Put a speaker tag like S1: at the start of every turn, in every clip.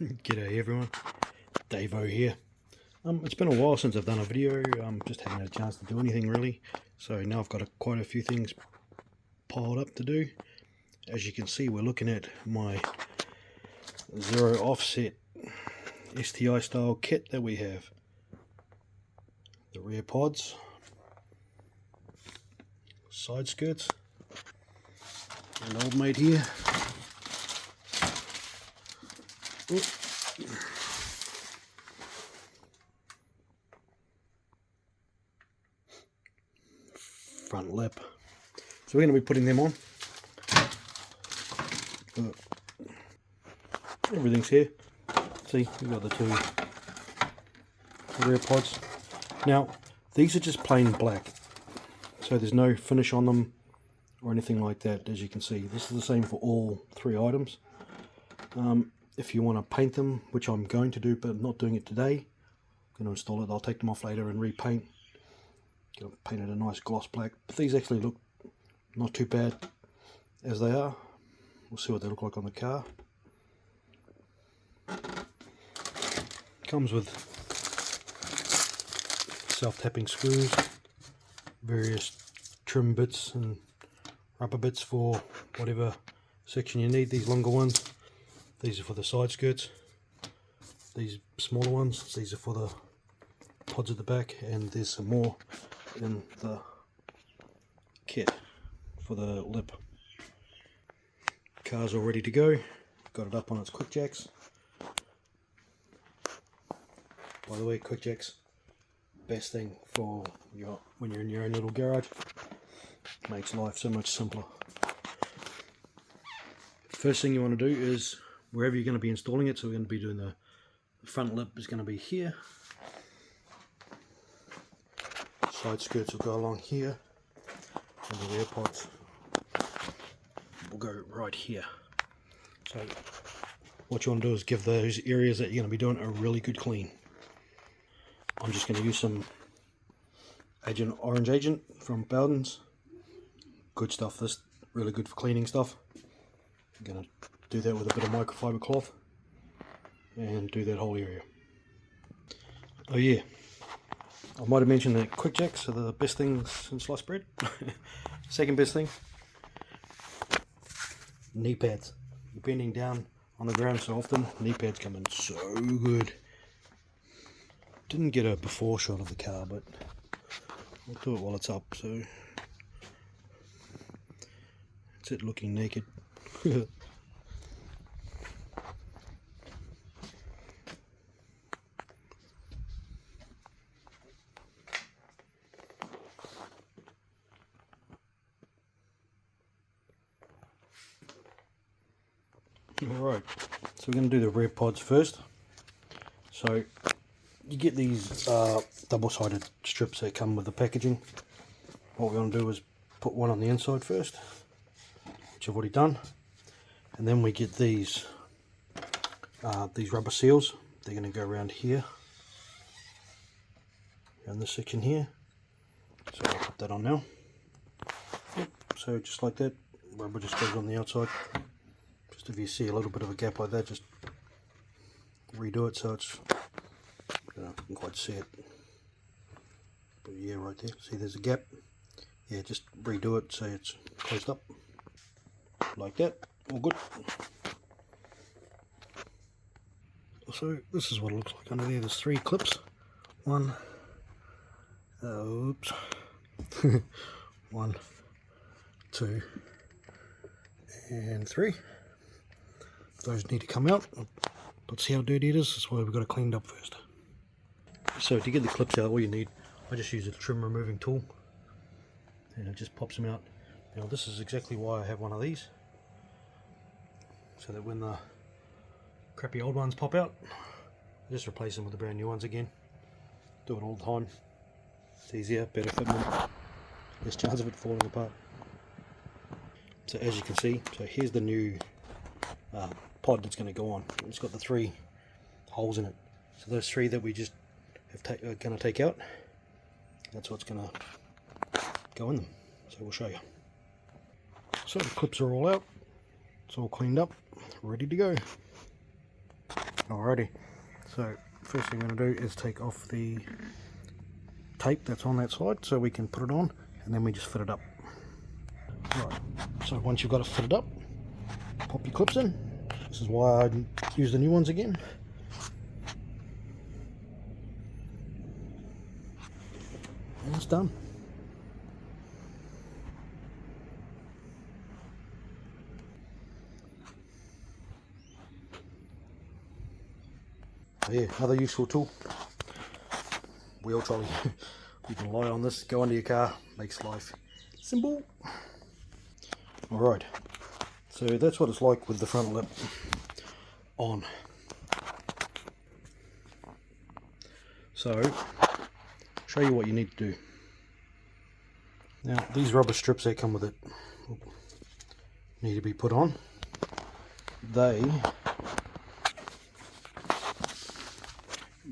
S1: G'day everyone, Davo here. It's been a while since I've done a video. Just haven't had a chance to do anything really. So now I've got quite a few things piled up to do. As you can see, we're looking at my zero offset STI style kit that we have. The rear pods, side skirts, an old mate here. Ooh. Front lip. So we're going to be putting them on. Everything's here. See, we've got the two rear pods. Now, these are just plain black. So there's no finish on them or anything like that, as you can see. This is the same for all three items. If you want to paint them, which I'm going to do, but I'm not doing it today, I'm going to install it. I'll take them off later and repaint. Going to paint it a nice gloss black. But these actually look not too bad as they are. We'll see what they look like on the car. Comes with self-tapping screws, various trim bits and rubber bits for whatever section you need. These longer ones, these are for the side skirts. These smaller ones, these are for the pods at the back, and there's some more in the kit for the lip. Car's all ready to go. Got it up on its quick jacks. By the way, quick jacks, best thing for when you're in your own little garage. Makes life so much simpler. First thing you want to do is, wherever you're going to be installing it, so we're going to be doing the front lip is going to be here. Side skirts will go along here, and the rear pods will go right here. So what you want to do is give those areas that you're going to be doing a really good clean. I'm just going to use some orange agent from Bowden's. Good stuff, this really good for cleaning stuff. I'm going to do that with a bit of microfiber cloth and do that whole area. Oh yeah, I might have mentioned that quick jacks are the best things in sliced bread. Second best thing, knee pads. You're bending down on the ground so often, knee pads come in so good. Didn't get a before shot of the car, but I'll do it while it's up. So it's it looking naked. Alright, so we're going to do the rear pods first. So you get these double-sided strips that come with the packaging. What we're going to do is put one on the inside first, which I've already done, and then we get these rubber seals. They're going to go around here, around this section here. So I'll put that on now. Yep. So just like that, rubber just goes on the outside. Just if you see a little bit of a gap like that, just redo it so it's, I don't know if you can quite see it, but yeah, right there, see there's a gap. Yeah, just redo it so it's closed up like that. All good. So this is what it looks like under there. There's three clips. One, oops, 1, 2 and 3. Those need to come out, but see how dirty it is? That's why we've got to clean it up first. So to get the clips out, all you need, I just use a trim removing tool, and it just pops them out. Now this is exactly why I have one of these, so that when the crappy old ones pop out, I just replace them with the brand new ones again. Do it all the time. It's easier, better fitment, less chance of it falling apart. So as you can see, so here's the new pod that's going to go on. It's got the 3 holes in it. So those 3 that we just are going to take out, that's what's going to go in them. So we'll show you. So the clips are all out. It's all cleaned up, ready to go. Alrighty, so first thing I'm going to do is take off the tape that's on that side so we can put it on, and then we just fit it up. Right, so once you've got it fitted up, pop your clips in. This is why I use the new ones again. And it's done. So yeah, another useful tool. Wheel trolley. You can lie on this, go under your car, makes life simple. Alright, so that's what it's like with the front lip on. So, show you what you need to do. Now, these rubber strips that come with it need to be put on. They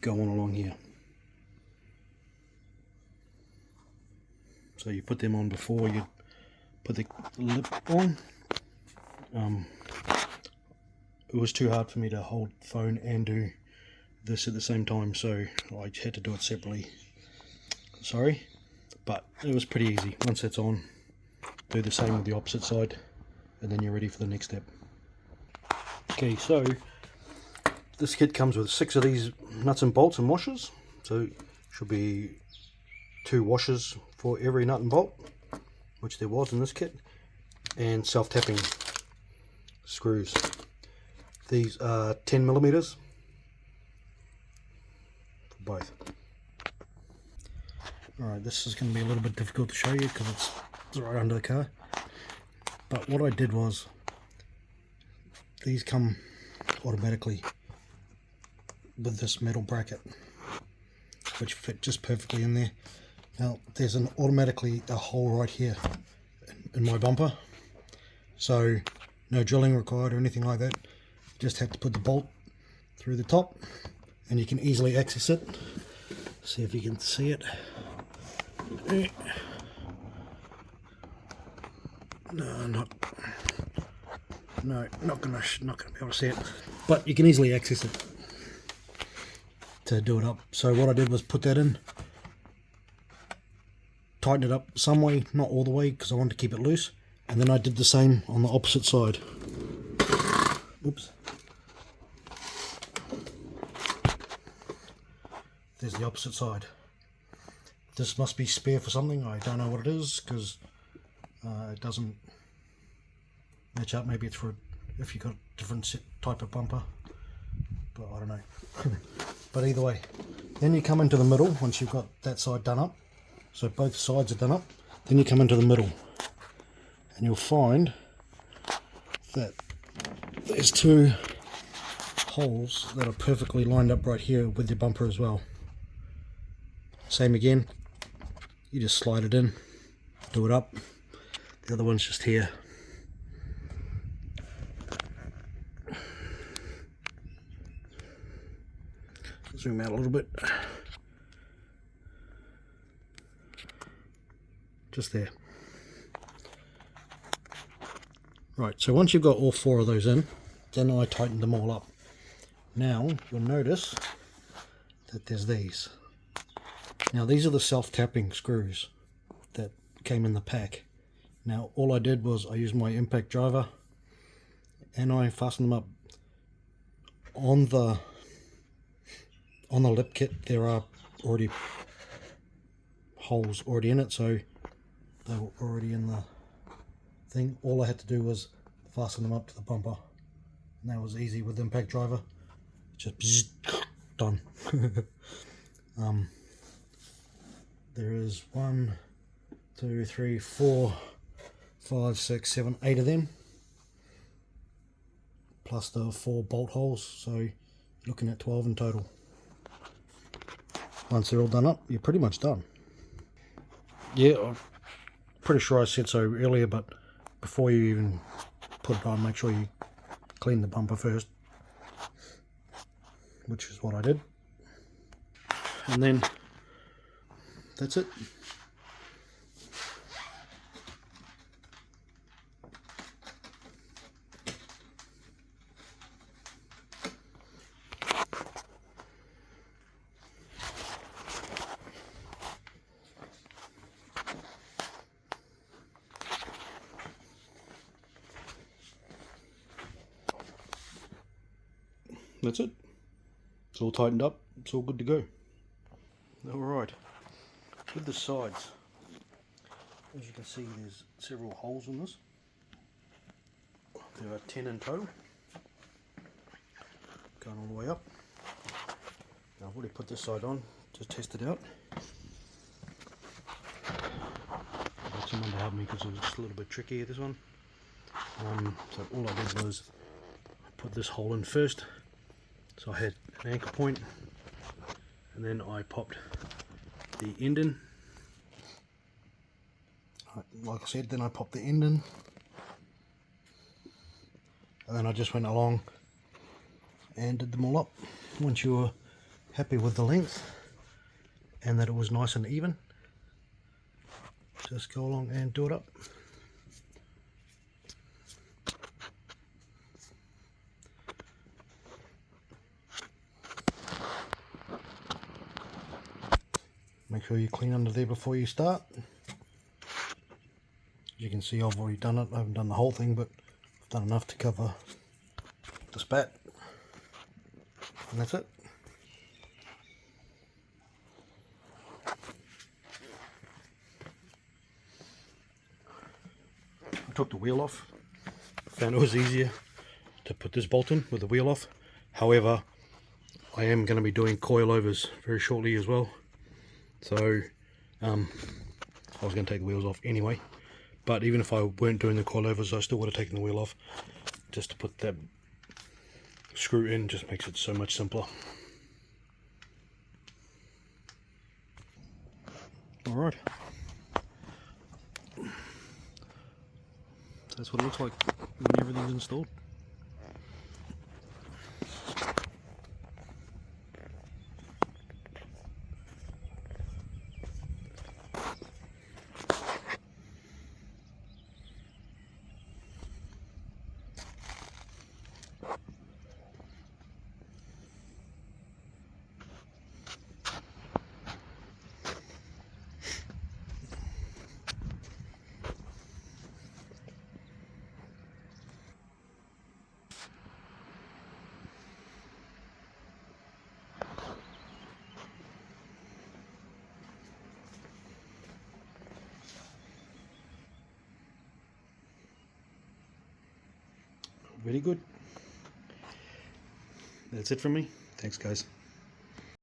S1: go on along here. So you put them on before you put the lip on. It was too hard for me to hold the phone and do this at the same time, so I had to do it separately. Sorry, but it was pretty easy. Once that's on, do the same with the opposite side, and then you're ready for the next step. Okay, so this kit comes with 6 of these nuts and bolts and washers, so should be 2 washers for every nut and bolt, which there was in this kit, and self-tapping screws. These are 10 millimeters for both. Alright, this is going to be a little bit difficult to show you because it's right under the car, but what I did was, these come automatically with this metal bracket which fit just perfectly in there. Now there's automatically a hole right here in my bumper, so no drilling required or anything like that. Just have to put the bolt through the top and you can easily access it. See if you can see it. No, not gonna be able to see it, but you can easily access it to do it up. So what I did was put that in, tighten it up some way, not all the way because I wanted to keep it loose, and then I did the same on the opposite side. Oops. There's the opposite side. This must be spare for something. I don't know what it is because it doesn't match up. Maybe it's for if you've got a different type of bumper, but I don't know. But either way, then you come into the middle once you've got that side done up. So both sides are done up. Then you come into the middle and you'll find that there's 2 holes that are perfectly lined up right here with your bumper as well. Same again, you just slide it in, do it up. The other one's just here. Zoom out a little bit. Just there. Right, so once you've got all 4 of those in, then I tightened them all up. Now you'll notice that there's these. Now these are the self-tapping screws that came in the pack. Now all I did was I used my impact driver and I fastened them up. On the lip kit there are already holes already in it, so they were already in the thing. All I had to do was fasten them up to the bumper, and that was easy with impact driver. Just done. There is 1, 2, 3, 4, 5, 6, 7, 8 of them, plus the 4 bolt holes, so you're looking at 12 in total. Once they're all done up, you're pretty much done. Yeah, I'm pretty sure I said so earlier, but before you even put it on, make sure you clean the bumper first, which is what I did. And then that's it. That's it. It's all tightened up. It's all good to go. Alright, with the sides, as you can see there's several holes in this. There are 10 in total, going all the way up. Now I've already put this side on to test it out. I've got someone to help me because it was just a little bit tricky, this one. So all I did was put this hole in first. So I had an anchor point, and then I popped the end in. Like I said, then I popped the end in, and then I just went along and did them all up. Once you were happy with the length and that it was nice and even, just go along and do it up. Make sure you clean under there before you start. As you can see, I've already done it. I haven't done the whole thing, but I've done enough to cover the spat. And that's it. I took the wheel off. Found it was easier to put this bolt in with the wheel off. However, I am going to be doing coilovers very shortly as well. So I was going to take the wheels off anyway. But even if I weren't doing the coilovers, I still would have taken the wheel off. Just to put that screw in just makes it so much simpler. Alright. So that's what it looks like when everything's installed. Very good. That's it from me. Thanks, guys.